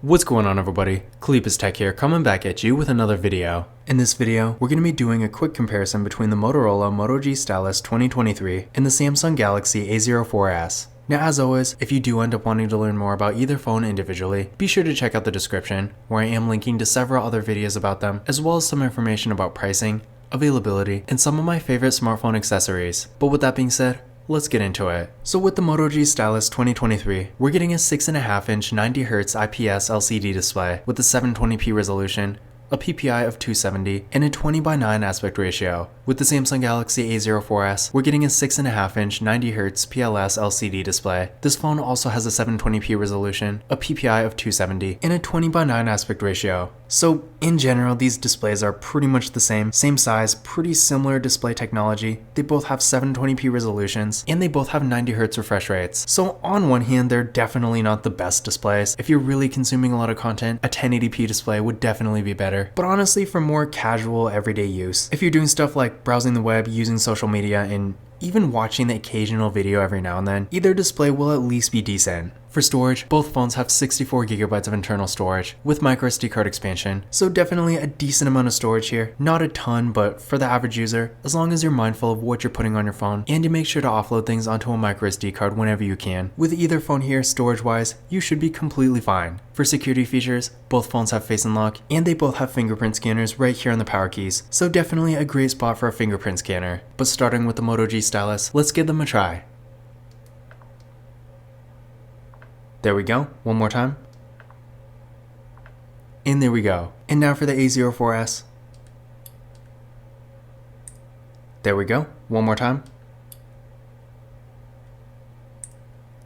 What's going on, everybody? Kalipus Tech here, coming back at you with another video. In this video, we're going to be doing a quick comparison between the Motorola Moto G Stylus 2023 and the Samsung Galaxy A04s. Now, as always, if you do end up wanting to learn more about either phone individually, be sure to check out the description, where I am linking to several other videos about them, as well as some information about pricing, availability, and some of my favorite smartphone accessories. But with that being said, let's get into it. So with the Moto G Stylus 2023, we're getting a 6.5-inch 90Hz IPS LCD display with a 720p resolution, a PPI of 270, and a 20:9 aspect ratio. With the Samsung Galaxy A04s, we're getting a 6.5-inch 90Hz PLS LCD display. This phone also has a 720p resolution, a PPI of 270, and a 20:9 aspect ratio. So in general, these displays are pretty much the same size, pretty similar display technology. They both have 720p resolutions, and they both have 90Hz refresh rates. So on one hand, they're definitely not the best displays. If you're really consuming a lot of content, a 1080p display would definitely be better. But honestly, for more casual, everyday use, if you're doing stuff like browsing the web, using social media, and even watching the occasional video every now and then, either display will at least be decent. For storage, both phones have 64GB of internal storage with microSD card expansion, so definitely a decent amount of storage here. Not a ton, but for the average user, as long as you're mindful of what you're putting on your phone, and you make sure to offload things onto a microSD card whenever you can. With either phone here, storage-wise, you should be completely fine. For security features, both phones have Face Unlock, and they both have fingerprint scanners right here on the power keys, so definitely a great spot for a fingerprint scanner. But starting with the Moto G Stylus, let's give them a try. There we go, one more time. And there we go. And now for the A04s. There we go, one more time.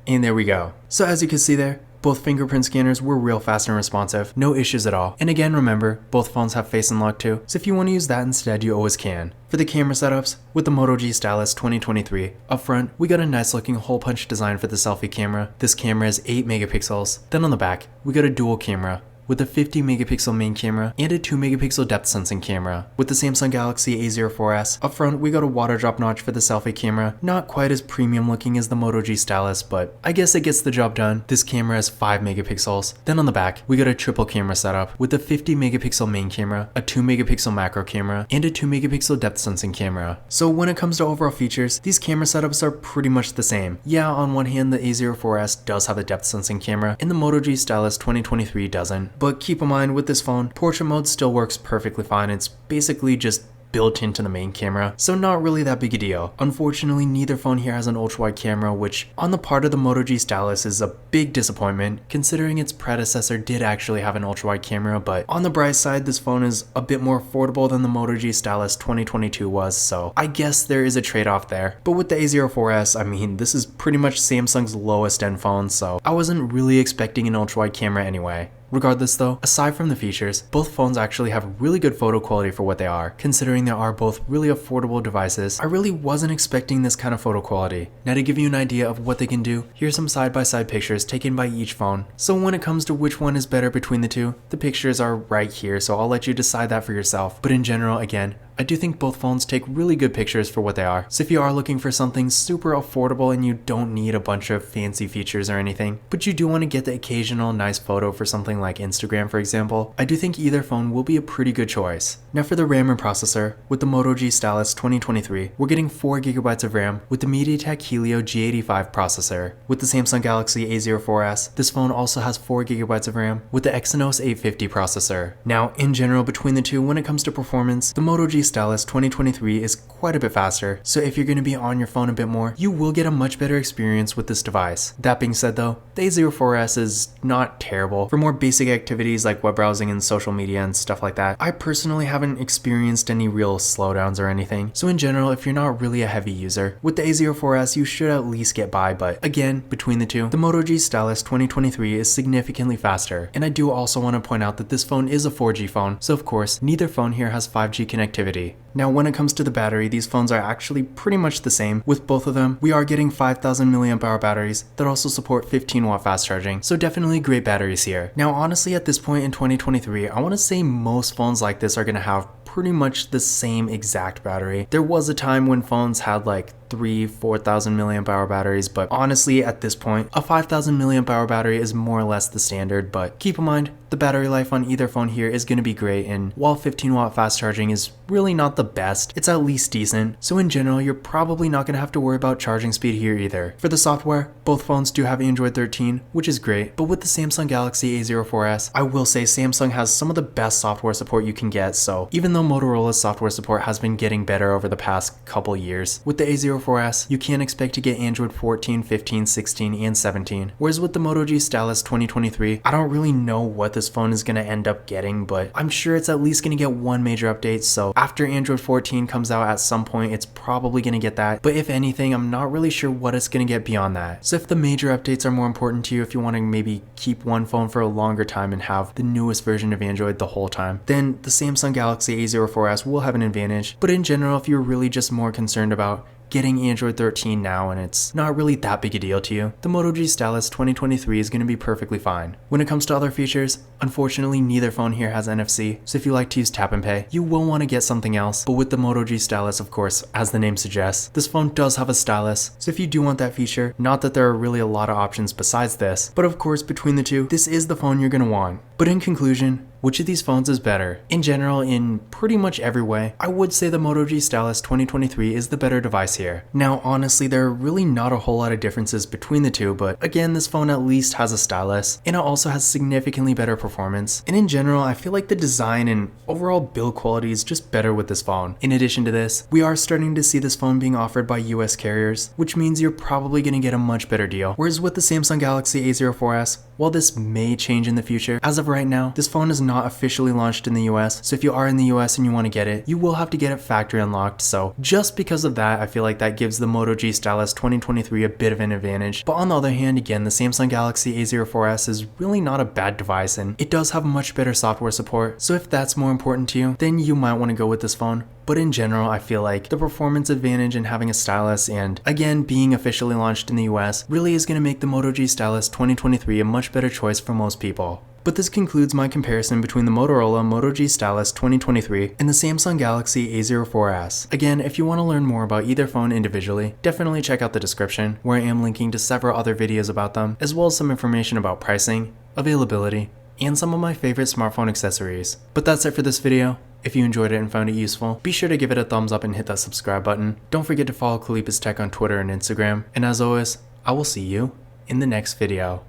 And there we go. So as you can see there, both fingerprint scanners were real fast and responsive, no issues at all. And again, remember, both phones have Face Unlock too, so if you want to use that instead, you always can. For the camera setups, with the Moto G Stylus 2023, up front, we got a nice looking hole punch design for the selfie camera. This camera is 8 megapixels. Then on the back, we got a dual camera with a 50 megapixel main camera and a 2 megapixel depth sensing camera. With the Samsung Galaxy A04s, up front we got a water drop notch for the selfie camera, not quite as premium looking as the Moto G Stylus, but I guess it gets the job done. This camera is 5 megapixels. Then on the back, we got a triple camera setup with a 50 megapixel main camera, a 2 megapixel macro camera, and a 2 megapixel depth sensing camera. So when it comes to overall features, these camera setups are pretty much the same. Yeah, on one hand the A04s does have a depth sensing camera, and the Moto G Stylus 2023 doesn't. But keep in mind, with this phone, portrait mode still works perfectly fine. It's basically just built into the main camera, so not really that big a deal. Unfortunately, neither phone here has an ultra-wide camera, which on the part of the Moto G Stylus is a big disappointment, considering its predecessor did actually have an ultra-wide camera. But on the bright side, this phone is a bit more affordable than the Moto G Stylus 2022 was, so I guess there is a trade-off there. But with the A04s, I mean, this is pretty much Samsung's lowest end phone, so I wasn't really expecting an ultra-wide camera anyway. Regardless though, aside from the features, both phones actually have really good photo quality for what they are. Considering they are both really affordable devices, I really wasn't expecting this kind of photo quality. Now to give you an idea of what they can do, here's some side-by-side pictures taken by each phone. So when it comes to which one is better between the two, the pictures are right here, so I'll let you decide that for yourself. But in general, again, I do think both phones take really good pictures for what they are. So if you are looking for something super affordable and you don't need a bunch of fancy features or anything, but you do want to get the occasional nice photo for something like Instagram, for example, I do think either phone will be a pretty good choice. Now for the RAM and processor, with the Moto G Stylus 2023, we're getting 4GB of RAM with the MediaTek Helio G85 processor. With the Samsung Galaxy A04s, this phone also has 4GB of RAM with the Exynos 850 processor. Now in general, between the two, when it comes to performance, the Moto G Stylus 2023 is quite a bit faster, so if you're going to be on your phone a bit more, you will get a much better experience with this device. That being said though, the A04s is not terrible. For more basic activities like web browsing and social media and stuff like that, I personally haven't experienced any real slowdowns or anything. So in general, if you're not really a heavy user, with the A04s you should at least get by, but again, between the two, the Moto G Stylus 2023 is significantly faster. And I do also want to point out that this phone is a 4G phone, so of course, neither phone here has 5G connectivity. Now when it comes to the battery, these phones are actually pretty much the same. With both of them, we are getting 5000 mAh batteries that also support 15-watt fast charging, so definitely great batteries here. Now honestly, at this point in 2023, I want to say most phones like this are going to have pretty much the same exact battery. There was a time when phones had like 4,000 milliamp hour batteries, but honestly at this point a 5,000 milliamp hour battery is more or less the standard. But keep in mind, the battery life on either phone here is going to be great, and while 15-watt fast charging is really not the best, it's at least decent. So in general, you're probably not going to have to worry about charging speed here either. For the software, both phones do have Android 13, which is great, but with the Samsung Galaxy A04s, I will say Samsung has some of the best software support you can get. So even though Motorola's software support has been getting better over the past couple years, with the A04s, you can expect to get Android 14, 15, 16, and 17. Whereas with the Moto G Stylus 2023, I don't really know what this phone is going to end up getting, but I'm sure it's at least going to get one major update. So after Android 14 comes out at some point, it's probably going to get that. But if anything, I'm not really sure what it's going to get beyond that. So if the major updates are more important to you, if you want to maybe keep one phone for a longer time and have the newest version of Android the whole time, then the Samsung Galaxy A04s will have an advantage. But in general, if you're really just more concerned about getting Android 13 now and it's not really that big a deal to you, the Moto G Stylus 2023 is going to be perfectly fine. When it comes to other features, unfortunately neither phone here has NFC, so if you like to use tap and pay, you will want to get something else. But with the Moto G Stylus, of course, as the name suggests, this phone does have a stylus, so if you do want that feature, not that there are really a lot of options besides this, but of course between the two, this is the phone you're going to want. But in conclusion, which of these phones is better? In general, in pretty much every way, I would say the Moto G Stylus 2023 is the better device here. Now honestly, there are really not a whole lot of differences between the two, but again, this phone at least has a stylus, and it also has significantly better performance. And in general, I feel like the design and overall build quality is just better with this phone. In addition to this, we are starting to see this phone being offered by US carriers, which means you're probably going to get a much better deal. Whereas with the Samsung Galaxy A04s, while this may change in the future, as of right now, this phone is not officially launched in the US, so if you are in the US and you want to get it, you will have to get it factory unlocked. So just because of that, I feel like that gives the Moto G Stylus 2023 a bit of an advantage. But on the other hand, again, the Samsung Galaxy A04s is really not a bad device, and it does have much better software support. So if that's more important to you, then you might want to go with this phone. But in general, I feel like the performance advantage in having a stylus and, again, being officially launched in the US really is going to make the Moto G Stylus 2023 a much better choice for most people. But this concludes my comparison between the Motorola Moto G Stylus 2023 and the Samsung Galaxy A04s. Again, if you want to learn more about either phone individually, definitely check out the description, where I am linking to several other videos about them, as well as some information about pricing, availability, and some of my favorite smartphone accessories. But that's it for this video. If you enjoyed it and found it useful, be sure to give it a thumbs up and hit that subscribe button. Don't forget to follow Kalipis Tech on Twitter and Instagram. And as always, I will see you in the next video.